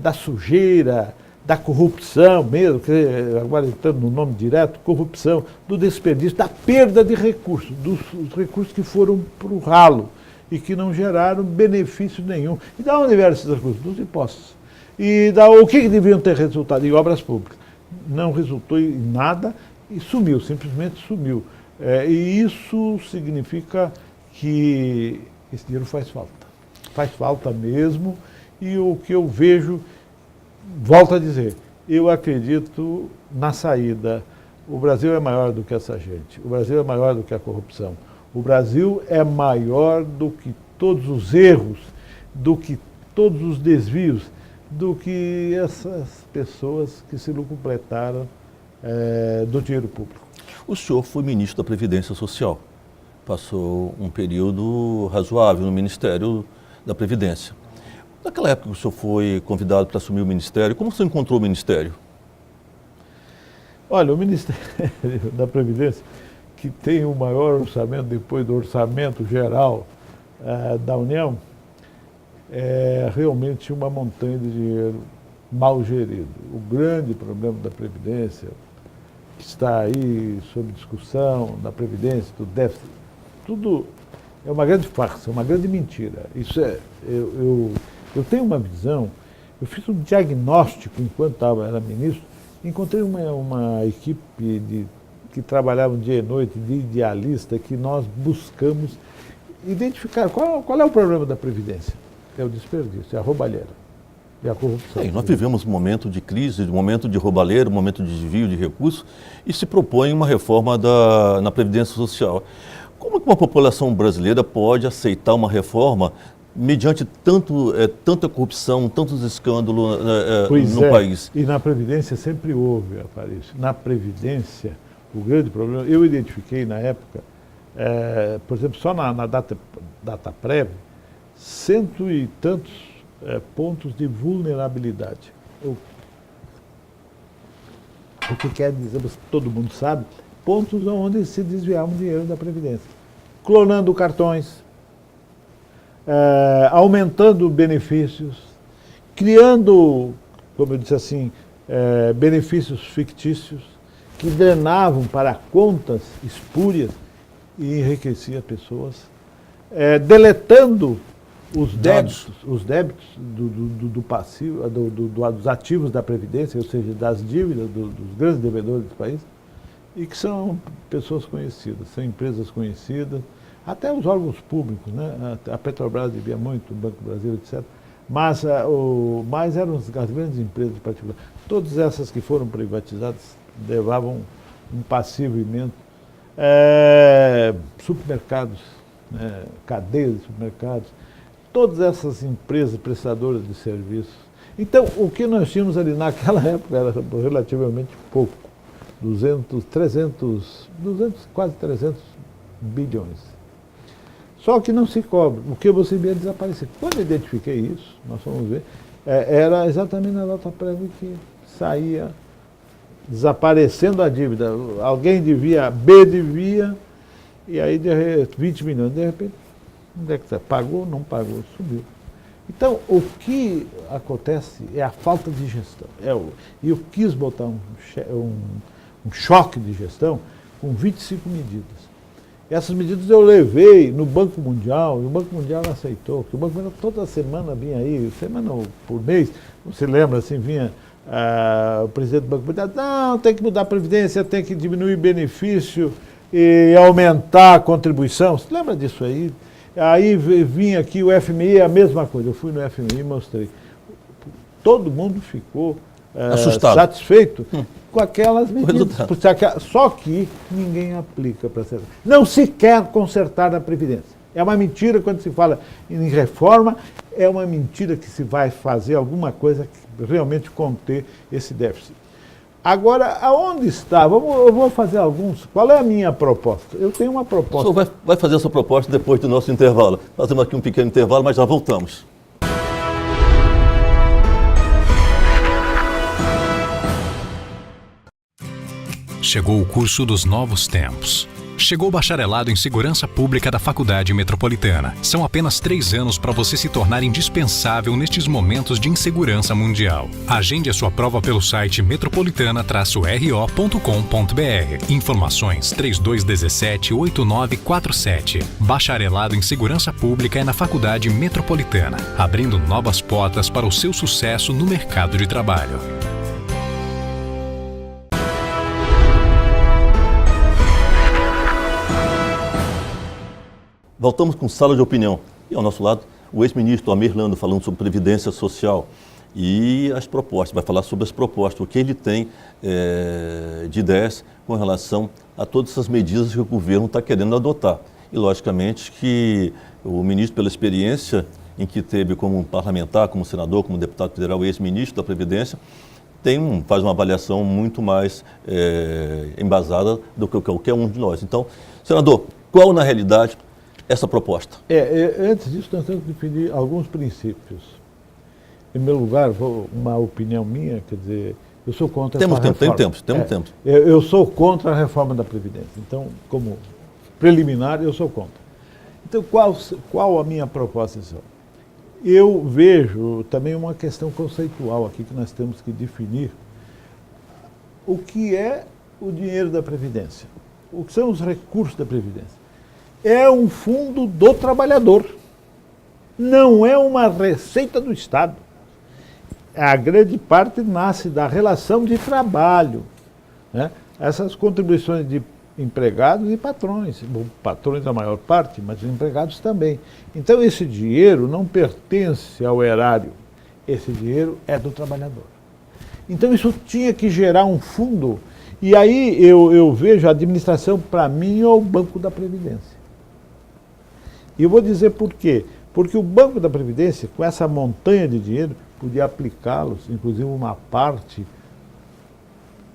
da sujeira, da corrupção mesmo, agora entrando no nome direto, corrupção, do desperdício, da perda de recursos, dos recursos que foram para o ralo e que não geraram benefício nenhum. E da onde vieram esses recursos? Dos impostos. E o que deviam ter resultado? Em obras públicas. Não resultou em nada e sumiu, simplesmente sumiu. E isso significa que esse dinheiro faz falta. Faz falta mesmo. E o que eu vejo, volto a dizer, eu acredito na saída. O Brasil é maior do que essa gente. O Brasil é maior do que a corrupção. O Brasil é maior do que todos os erros, do que todos os desvios, do que essas pessoas que se lucretaram do dinheiro público. O senhor foi ministro da Previdência Social. Passou um período razoável no Ministério da Previdência. Naquela época que o senhor foi convidado para assumir o Ministério, como você encontrou o Ministério? Olha, o Ministério da Previdência, que tem o maior orçamento depois do orçamento geral da União, é realmente uma montanha de dinheiro mal gerido. O grande problema da Previdência, que está aí sob discussão, da Previdência, do déficit, tudo é uma grande farsa, uma grande mentira. Isso eu tenho uma visão, eu fiz um diagnóstico enquanto era ministro, encontrei uma equipe que trabalhava dia e noite, de idealista, que nós buscamos identificar qual é o problema da Previdência. É o desperdício, é a roubalheira, é a corrupção. Nós vivemos um momento de crise, um momento de roubalheira, um momento de desvio de recursos e se propõe uma reforma na Previdência Social. Como que uma população brasileira pode aceitar uma reforma mediante tanta corrupção, tantos escândalos no país? E na Previdência sempre houve, Aparício. Na Previdência, o grande problema, eu identifiquei na época, por exemplo, só na data prévia, 100 e tantos pontos de vulnerabilidade. O que quer dizer, todo mundo sabe, pontos onde se desviava o dinheiro da Previdência. Clonando cartões, aumentando benefícios, criando, como eu disse assim, benefícios fictícios que drenavam para contas espúrias e enriquecia pessoas, deletando os débitos do passivo, dos ativos da Previdência, ou seja, das dívidas dos grandes devedores do país, e que são pessoas conhecidas, são empresas conhecidas, até os órgãos públicos, né? A Petrobras devia muito, o Banco do Brasil, etc. Mas eram as grandes empresas particulares. Todas essas que foram privatizadas levavam um passivo imenso. Supermercados, cadeias de supermercados, todas essas empresas prestadoras de serviços. Então, o que nós tínhamos ali naquela época era relativamente pouco, quase 300 bilhões. Só que não se cobra, o que você via desaparecer. Quando eu identifiquei isso, nós vamos ver, era exatamente na data prévia que saía desaparecendo a dívida. Alguém devia, B devia, e aí de 20 milhões, de repente, onde é que está? Pagou, não pagou, subiu. Então, o que acontece é a falta de gestão. E eu quis botar um choque de gestão com 25 medidas. Essas medidas eu levei no Banco Mundial, e o Banco Mundial aceitou, que o Banco Mundial toda semana vinha aí, semana por mês, você lembra assim, vinha o presidente do Banco Mundial, não, tem que mudar a Previdência, tem que diminuir benefício e aumentar a contribuição. Você lembra disso aí? Aí vinha aqui o FMI, a mesma coisa, eu fui no FMI e mostrei. Todo mundo ficou assustado, satisfeito com aquelas medidas. Só que ninguém aplica para ser. Não se quer consertar a Previdência. É uma mentira quando se fala em reforma, é uma mentira que se vai fazer alguma coisa que realmente conter esse déficit. Agora, aonde está? Eu vou fazer alguns. Qual é a minha proposta? Eu tenho uma proposta. O senhor vai fazer a sua proposta depois do nosso intervalo. Fazemos aqui um pequeno intervalo, mas já voltamos. Chegou o curso dos novos tempos. Chegou o bacharelado em Segurança Pública da Faculdade Metropolitana. São apenas 3 anos para você se tornar indispensável nestes momentos de insegurança mundial. Agende a sua prova pelo site metropolitana-ro.com.br. Informações 3217-8947. Bacharelado em Segurança Pública é na Faculdade Metropolitana, abrindo novas portas para o seu sucesso no mercado de trabalho. Voltamos com Sala de Opinião. E ao nosso lado, o ex-ministro Amir Lando falando sobre Previdência Social e as propostas. Vai falar sobre as propostas, o que ele tem de ideias com relação a todas essas medidas que o governo está querendo adotar. E, logicamente, que o ministro, pela experiência em que teve como parlamentar, como senador, como deputado federal e ex-ministro da Previdência, faz uma avaliação muito mais embasada do que qualquer um de nós. Então, senador, qual, na realidade, essa proposta? Antes disso, nós temos que definir alguns princípios. Em primeiro lugar, uma opinião minha, quer dizer, eu sou contra essa reforma. Temos tempo. Eu sou contra a reforma da Previdência. Então, como preliminar, eu sou contra. Então, qual a minha proposta? Eu vejo também uma questão conceitual aqui que nós temos que definir. O que é o dinheiro da Previdência? O que são os recursos da Previdência? É um fundo do trabalhador, não é uma receita do Estado. A grande parte nasce da relação de trabalho, né? Essas contribuições de empregados e patrões, patrões a maior parte, mas empregados também. Então esse dinheiro não pertence ao erário, esse dinheiro é do trabalhador. Então isso tinha que gerar um fundo, e aí eu vejo a administração, para mim, é o Banco da Previdência. E eu vou dizer por quê. Porque o Banco da Previdência, com essa montanha de dinheiro, podia aplicá-los, inclusive uma parte,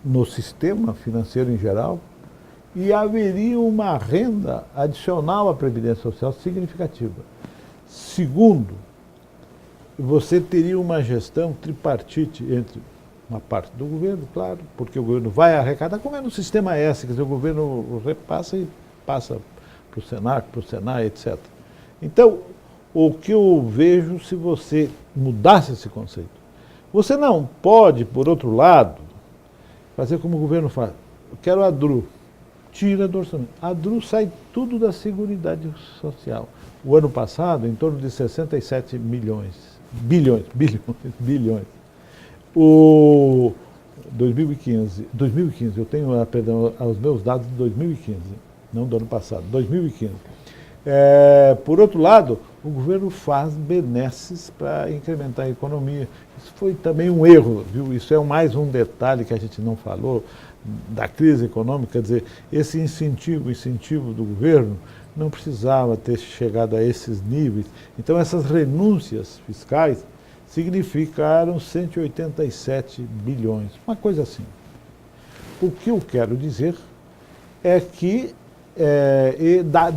no sistema financeiro em geral, e haveria uma renda adicional à Previdência Social significativa. Segundo, você teria uma gestão tripartite entre uma parte do governo, claro, porque o governo vai arrecadar, como é no sistema S, quer dizer, o governo repassa e passa para o Senac, para o Senai, etc. Então, o que eu vejo, se você mudasse esse conceito, você não pode, por outro lado, fazer como o governo faz. Eu quero a DRU, tira do orçamento. A DRU sai tudo da Seguridade Social. O ano passado, em torno de 67 bilhões. O 2015, eu tenho, perdão, os meus dados de 2015, não do ano passado, 2015. Por outro lado, o governo faz benesses para incrementar a economia. Isso foi também um erro, viu? Isso é mais um detalhe que a gente não falou da crise econômica, quer dizer, esse incentivo do governo não precisava ter chegado a esses níveis. Então essas renúncias fiscais significaram 187 bilhões, uma coisa assim. O que eu quero dizer é que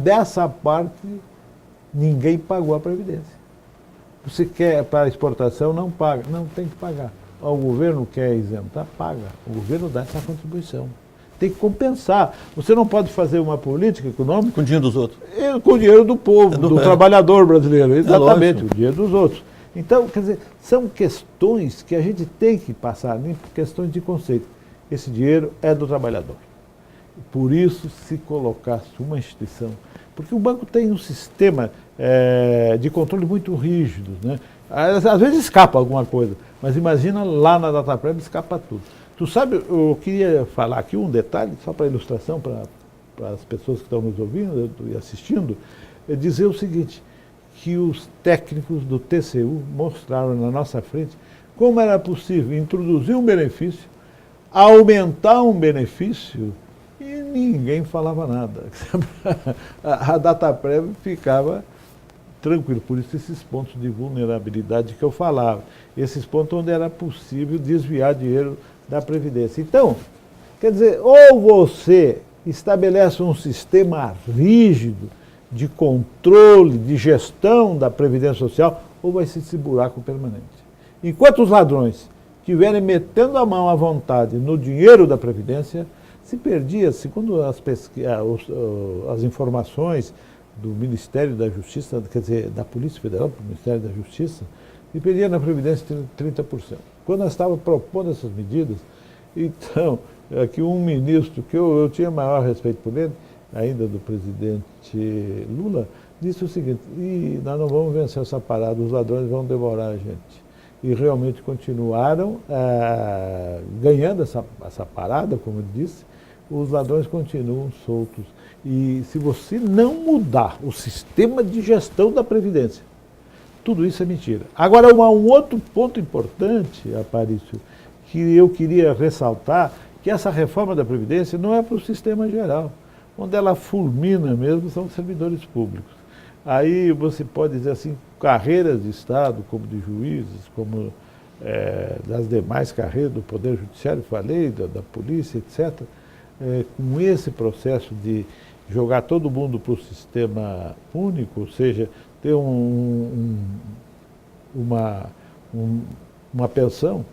dessa parte ninguém pagou a Previdência. Você quer para exportação, não paga, não tem que pagar. O governo quer isentar, paga. O governo dá essa contribuição. Tem que compensar. Você não pode fazer uma política econômica com o dinheiro dos outros. Com o dinheiro do povo, do trabalhador brasileiro. Exatamente, o dinheiro dos outros. Então, quer dizer, são questões que a gente tem que passar, nem questões de conceito. Esse dinheiro é do trabalhador. Por isso, se colocasse uma instituição, porque o banco tem um sistema de controle muito rígido, né? Às vezes escapa alguma coisa, mas imagina lá na Dataprev escapa tudo. Tu sabe, eu queria falar aqui um detalhe, só para ilustração, para as pessoas que estão nos ouvindo e assistindo, dizer o seguinte, que os técnicos do TCU mostraram na nossa frente como era possível introduzir um benefício, aumentar um benefício e ninguém falava nada. A Dataprev ficava tranquilo, por isso esses pontos de vulnerabilidade que eu falava, esses pontos onde era possível desviar dinheiro da Previdência. Então, quer dizer, ou você estabelece um sistema rígido de controle, de gestão da Previdência Social, ou vai ser esse buraco permanente. Enquanto os ladrões estiverem metendo a mão à vontade no dinheiro da Previdência, se perdia, segundo as informações do Ministério da Justiça, quer dizer, da Polícia Federal para o Ministério da Justiça, se perdia na Previdência 30%. Quando nós estávamos propondo essas medidas, então, aqui um ministro, que eu tinha maior respeito por ele, ainda do presidente Lula, disse o seguinte: e nós não vamos vencer essa parada, os ladrões vão devorar a gente. E realmente continuaram ganhando essa parada, como ele disse, os ladrões continuam soltos. E se você não mudar o sistema de gestão da Previdência, tudo isso é mentira. Agora, um outro ponto importante, Aparício, que eu queria ressaltar, que essa reforma da Previdência não é para o sistema geral. Onde ela fulmina mesmo são os servidores públicos. Aí você pode dizer assim, carreiras de Estado, como de juízes, como das demais carreiras do Poder Judiciário, falei, da polícia, etc., com esse processo de jogar todo mundo para o sistema único, ou seja, ter uma pensão,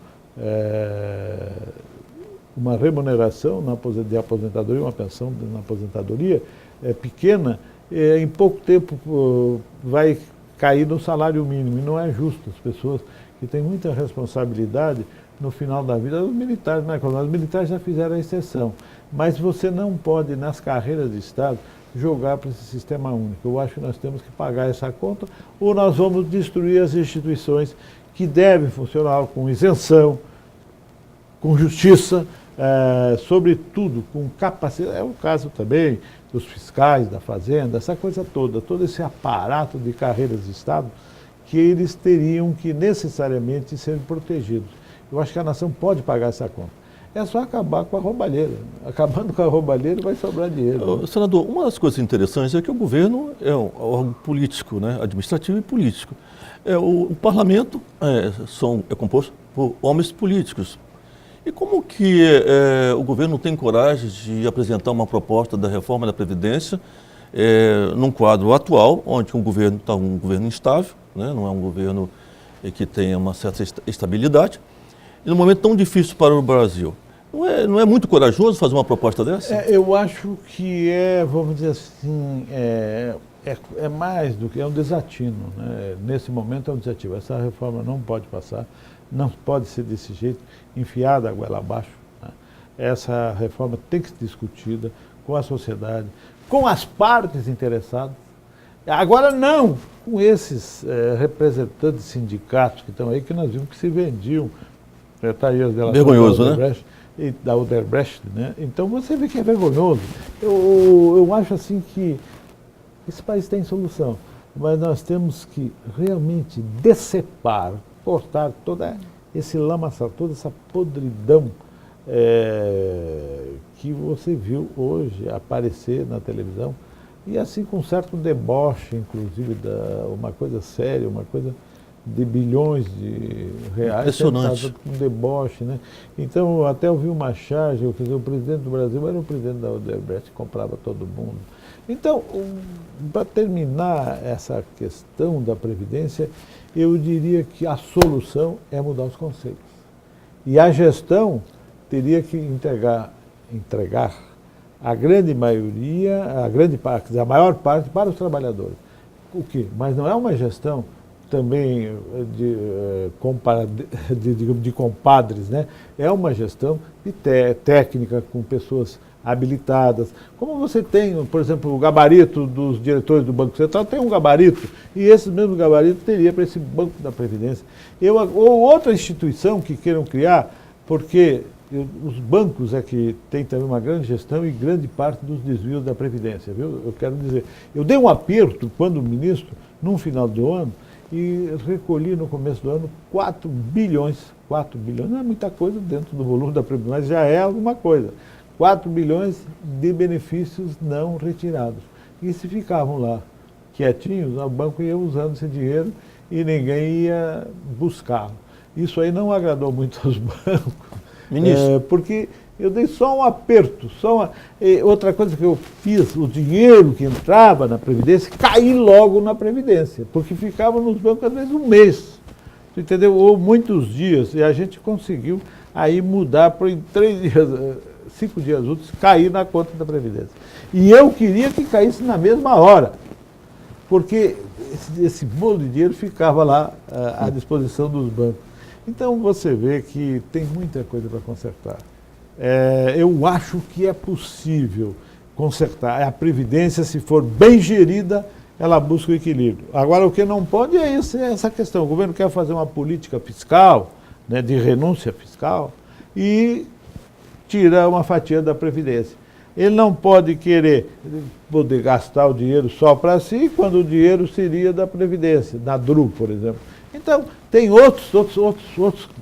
uma remuneração de aposentadoria, uma pensão na aposentadoria pequena, em pouco tempo vai cair no salário mínimo. E não é justo. As pessoas que têm muita responsabilidade no final da vida, os militares, não é? Os militares já fizeram a exceção. Mas você não pode, nas carreiras de Estado, jogar para esse sistema único. Eu acho que nós temos que pagar essa conta, ou nós vamos destruir as instituições que devem funcionar com isenção, com justiça, sobretudo com capacidade. É o caso também dos fiscais, da Fazenda, essa coisa toda, todo esse aparato de carreiras de Estado, que eles teriam que necessariamente ser protegidos. Eu acho que a nação pode pagar essa conta. É só acabar com a roubalheira. Acabando com a roubalheira vai sobrar dinheiro. Senador, uma das coisas interessantes é que o governo é um órgão político, né, administrativo e político. O parlamento é composto por homens políticos. E como que o governo tem coragem de apresentar uma proposta da reforma da Previdência num quadro atual, onde o governo está um governo instável, né, não é um governo que tenha uma certa estabilidade, e num momento tão difícil para o Brasil? Não é muito corajoso fazer uma proposta dessa? Eu acho que vamos dizer assim, é mais do que um desatino, né? Nesse momento é um desatino. Essa reforma não pode passar, não pode ser desse jeito, enfiada a goela abaixo, né? Essa reforma tem que ser discutida com a sociedade, com as partes interessadas. Agora não com esses representantes de sindicatos que estão aí, que nós vimos que se vendiam. Está aí as delações vergonhoso, né? Da Odebrecht, né? Então você vê que é vergonhoso. Eu acho assim que esse país tem solução, mas nós temos que realmente decepar, cortar todo esse lamaçal, toda essa podridão que você viu hoje aparecer na televisão, e assim com certo deboche, inclusive, uma coisa séria, uma coisa de bilhões de reais. Impressionante. Com deboche, né? Então, eu até ouvi uma charge, o presidente do Brasil era o presidente da Odebrecht, que comprava todo mundo. Então, para terminar essa questão da Previdência, eu diria que a solução é mudar os conceitos. E a gestão teria que entregar a grande maioria, a maior parte para os trabalhadores. O quê? Mas não é uma gestão também de compadres, né? É uma gestão técnica, com pessoas habilitadas. Como você tem, por exemplo, o gabarito dos diretores do Banco Central, tem um gabarito, e esse mesmo gabarito teria para esse Banco da Previdência. Ou outra instituição que queiram criar, porque os bancos é que tem também uma grande gestão e grande parte dos desvios da Previdência, viu? Eu quero dizer, eu dei um aperto quando ministro, num final do ano, e recolhi no começo do ano 4 bilhões, não é muita coisa dentro do volume da Previdência, mas já é alguma coisa, 4 bilhões de benefícios não retirados. E se ficavam lá quietinhos, o banco ia usando esse dinheiro e ninguém ia buscá-lo. Isso aí não agradou muito aos bancos, porque eu dei só um aperto, outra coisa que eu fiz, o dinheiro que entrava na Previdência, cair logo na Previdência, porque ficava nos bancos às vezes um mês, entendeu? Ou muitos dias, e a gente conseguiu aí mudar em 3 dias, 5 dias úteis, cair na conta da Previdência. E eu queria que caísse na mesma hora, porque esse bolo de dinheiro ficava lá à disposição dos bancos. Então você vê que tem muita coisa para consertar. Eu acho que é possível consertar. A Previdência, se for bem gerida, ela busca o equilíbrio. Agora, o que não pode é essa questão. O governo quer fazer uma política fiscal, né, de renúncia fiscal, e tira uma fatia da Previdência. Ele não pode querer poder gastar o dinheiro só para si, quando o dinheiro seria da Previdência, da DRU, por exemplo. Então, tem outros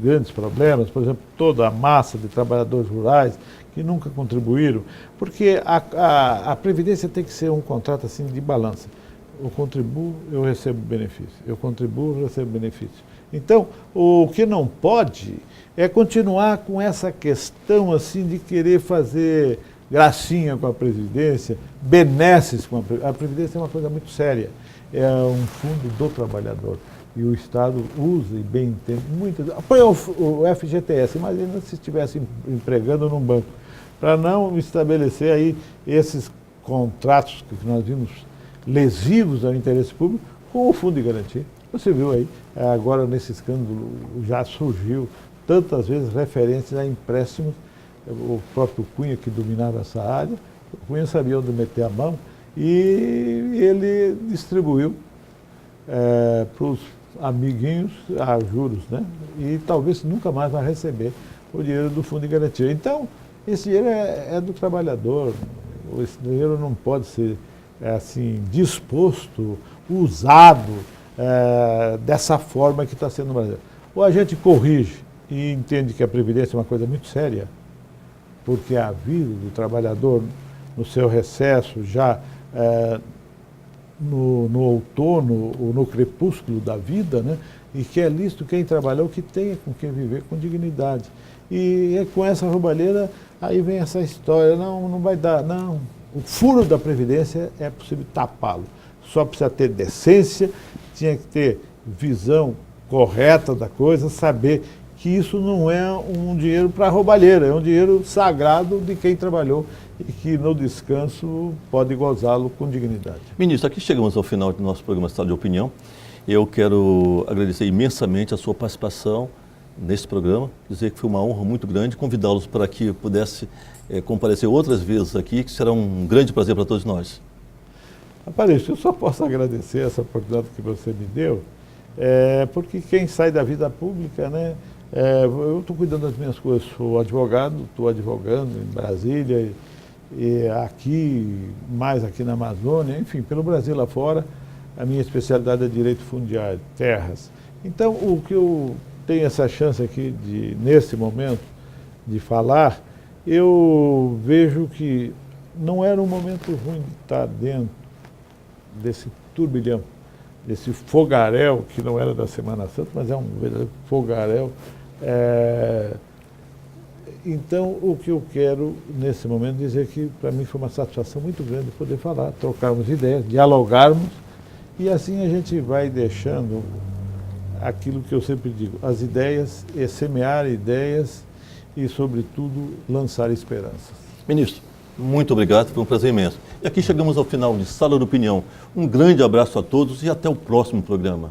grandes problemas, por exemplo, toda a massa de trabalhadores rurais que nunca contribuíram, porque a Previdência tem que ser um contrato assim de balança. Eu contribuo, eu recebo benefício. Eu contribuo, eu recebo benefício. Então, o que não pode é continuar com essa questão assim de querer fazer gracinha com a Previdência, benesses com a Previdência. A Previdência é uma coisa muito séria. É um fundo do trabalhador. E o Estado usa e bem entende. Põe o FGTS, imagina se estivesse empregando num banco, para não estabelecer aí esses contratos que nós vimos lesivos ao interesse público com o fundo de garantia. Você viu aí, agora nesse escândalo já surgiu tantas vezes referências a empréstimos, o próprio Cunha que dominava essa área, o Cunha sabia onde meter a mão e ele distribuiu para os amiguinhos a juros, né? E talvez nunca mais vai receber o dinheiro do fundo de garantia. Então, esse dinheiro é do trabalhador, esse dinheiro não pode ser assim, disposto, usado dessa forma que está sendo no Brasil. Ou a gente corrige e entende que a Previdência é uma coisa muito séria, porque a vida do trabalhador no seu recesso, já no outono ou no crepúsculo da vida, né? E que é lícito quem trabalhou que tenha com quem viver com dignidade. E com essa roubalheira, aí vem essa história, não vai dar, não. O furo da Previdência é possível tapá-lo. Só precisa ter decência, tinha que ter visão correta da coisa, saber que isso não é um dinheiro para roubalheira, é um dinheiro sagrado de quem trabalhou e que no descanso pode gozá-lo com dignidade. Ministro, aqui chegamos ao final do nosso programa Estado de Opinião. Eu quero agradecer imensamente a sua participação nesse programa, dizer que foi uma honra muito grande, convidá-los para que eu pudesse comparecer outras vezes aqui, que será um grande prazer para todos nós. Apareceu, eu só posso agradecer essa oportunidade que você me deu, porque quem sai da vida pública, né, eu estou cuidando das minhas coisas, sou advogado, estou advogando em Brasília, e aqui, mais aqui na Amazônia, enfim, pelo Brasil lá fora, a minha especialidade é direito fundiário, terras. Então, o que eu tenho essa chance aqui, nesse momento, de falar, eu vejo que não era um momento ruim de estar dentro desse turbilhão, desse fogaréu, que não era da Semana Santa, mas é um verdadeiro fogaréu. Então, o que eu quero, nesse momento, dizer que, para mim, foi uma satisfação muito grande poder falar, trocarmos ideias, dialogarmos, e assim a gente vai deixando aquilo que eu sempre digo, as ideias, semear ideias e, sobretudo, lançar esperanças. Ministro, muito obrigado, foi um prazer imenso. E aqui chegamos ao final de Sala de Opinião. Um grande abraço a todos e até o próximo programa.